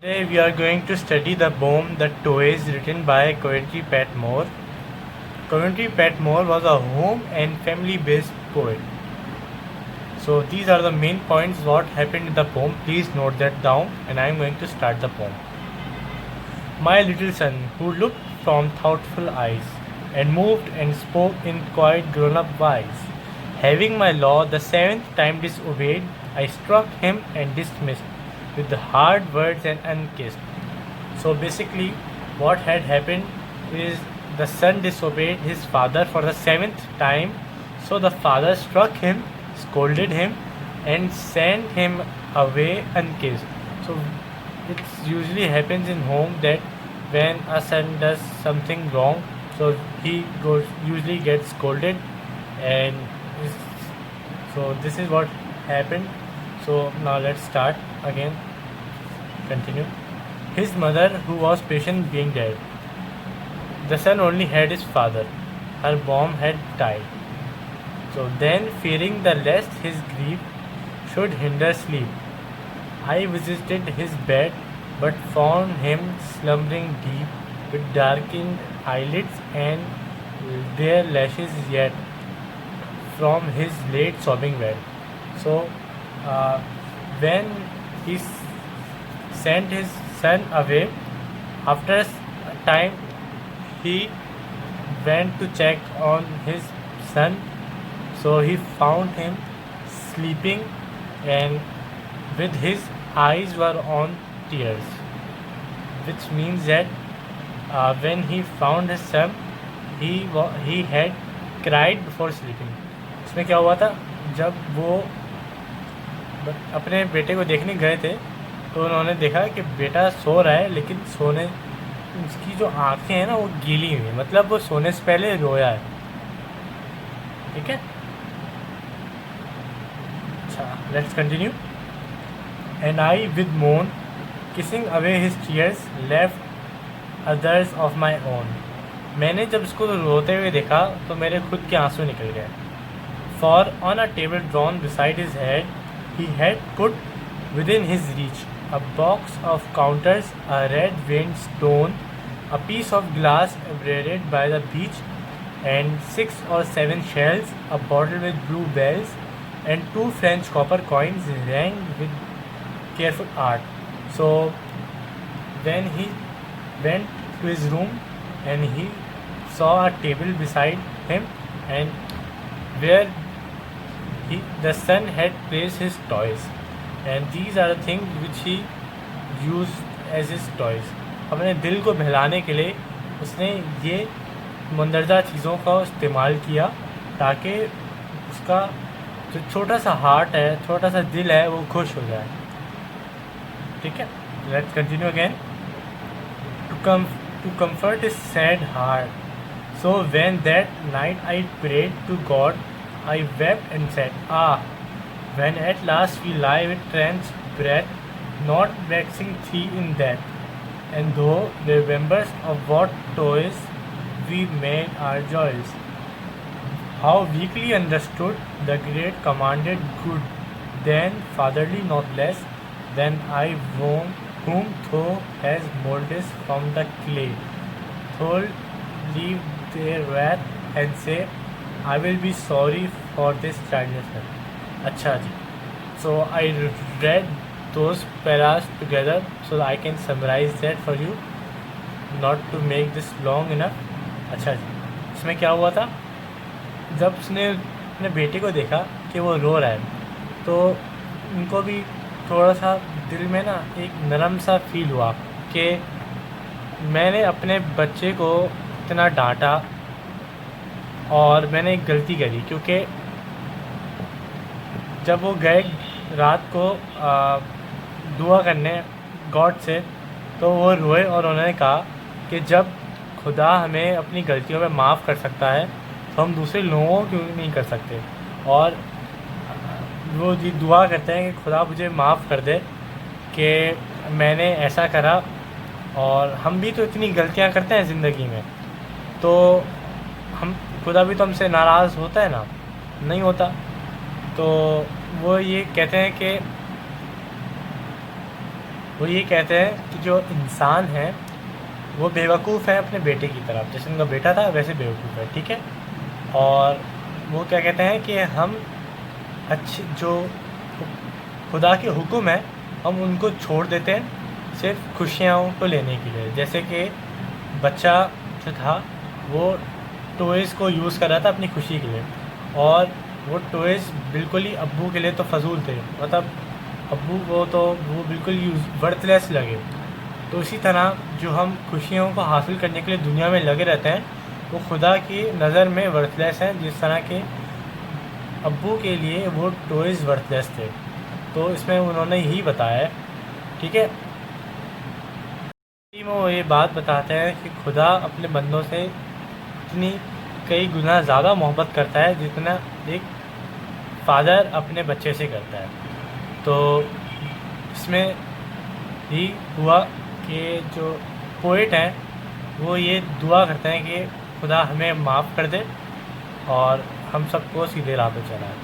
Today we are going to study the poem The Toys written by Coventry Pat Moore. Coventry Pat Moore was a home and family based poet. So these are the main points what happened in the poem. Please note that down and I am going to start the poem. My little son who looked from thoughtful eyes and moved and spoke in quiet grown up wise. Having my law the seventh time disobeyed, I struck him and dismissed with the hard words and unkissed. So basically, what had happened is the son disobeyed his father for the seventh time. So the father struck him, scolded him, and sent him away unkissed. So it usually happens in home that when a son does something wrong, so he goes usually gets scolded, and is- so this is what happened. So now let's start again. Continue. His mother, who was patient, being dead. The son only had his father. Her bomb had died. So then, fearing the lest his grief should hinder sleep, I visited his bed, but found him slumbering deep, with darkened eyelids and their lashes yet from his late sobbing bed. So, uh, when he sent his son away, after a time he went to check on his son. So he found him sleeping and with his eyes were on tears, which means that when he found his son, he had cried before sleeping. इसमें क्या हुआ था, जब वो अपने बेटे को देखने गए थे तो उन्होंने देखा कि बेटा सो रहा है, लेकिन सोने उसकी जो आंखें हैं ना वो गीली हुई हैं, मतलब वो सोने से पहले रोया है. ठीक है, अच्छा, let's continue. And I with moan kissing away his tears left others of my own. मैंने जब इसको रोते हुए देखा तो मेरे खुद के आंसू निकल गए. For on a table drawn beside his head he had put with in his reach a box of counters, a red veined stone, a piece of glass braided by the beach, and 6 or 7 shells, a bottle with blue bells, and 2 French copper coins rang with careful art. So then he went to his room and he saw a table beside him, and where the son had placed his toys. And these are the things which he used as his toys. अपने दिल को बहलाने के लिए उसने ये मंदरजा चीज़ों का इस्तेमाल किया ताकि उसका जो छोटा सा हार्ट है, छोटा सा दिल है, वो खुश हो जाए. ठीक है, let's continue again. To comfort his sad heart. So when that night I prayed to God, I wept and said, Ah, when at last we lie with trench breath, not vexing thee in death, and thou rememberest of what toys we made our joys. How weakly understood the great commanded good, then fatherly not less than I whom thou hast mouldest from the clay. Thou leave their wrath and say, I will be sorry for this childlessness. अच्छा जी, so I read those paras together so that I can summarize that for you, not to make this long enough. अच्छा जी, इसमें क्या हुआ था, जब उसने अपने बेटे को देखा कि वो रो रहा है तो उनको भी थोड़ा सा दिल में ना एक नरम सा फील हुआ कि मैंने अपने बच्चे को इतना डांटा और मैंने एक गलती करी. क्योंकि जब वो गए रात को दुआ करने गॉड से, तो वो रोए और उन्होंने कहा कि जब खुदा हमें अपनी गलतियों में माफ़ कर सकता है तो हम दूसरे लोगों को क्यों नहीं कर सकते. और वो जी दुआ करते हैं कि खुदा मुझे माफ़ कर दे कि मैंने ऐसा करा. और हम भी तो इतनी गलतियां करते हैं ज़िंदगी में, तो हम खुदा भी तो हमसे नाराज़ होता है ना, नहीं होता. तो वो ये कहते हैं कि वो ये कहते हैं कि जो इंसान है वो बेवकूफ़ है अपने बेटे की तरफ, जैसे उनका बेटा था वैसे बेवकूफ़ है, ठीक है। और वो क्या कहते हैं कि हम अच्छी जो खुदा के हुक्म है हम उनको छोड़ देते हैं सिर्फ खुशियों को लेने के लिए। जैसे कि बच्चा जो था वो टॉयज़ को यूज़ कर रहा था अपनी खुशी के लिए, और वो टॉयज़ बिल्कुल ही अब्बू के लिए तो फजूल थे, मतलब अब्बू को तो वो बिल्कुल यूज़ वर्थलेस लगे। तो इसी तरह जो हम खुशियों को हासिल करने के लिए दुनिया में लगे रहते हैं वो खुदा की नज़र में वर्थलेस हैं, जिस तरह के अब्बू के लिए वो टॉयज़ वर्थलेस थे। तो इसमें उन्होंने यही बताया है, ठीक है। में वो ये बात बताते हैं कि खुदा अपने बंदों से इतनी कई गुना ज़्यादा मोहब्बत करता है जितना एक फ़ादर अपने बच्चे से करता है। तो इसमें ही हुआ कि जो पोइट हैं वो ये दुआ करते हैं कि खुदा हमें माफ़ कर दे और हम सबको सीधे राह पे चलाए।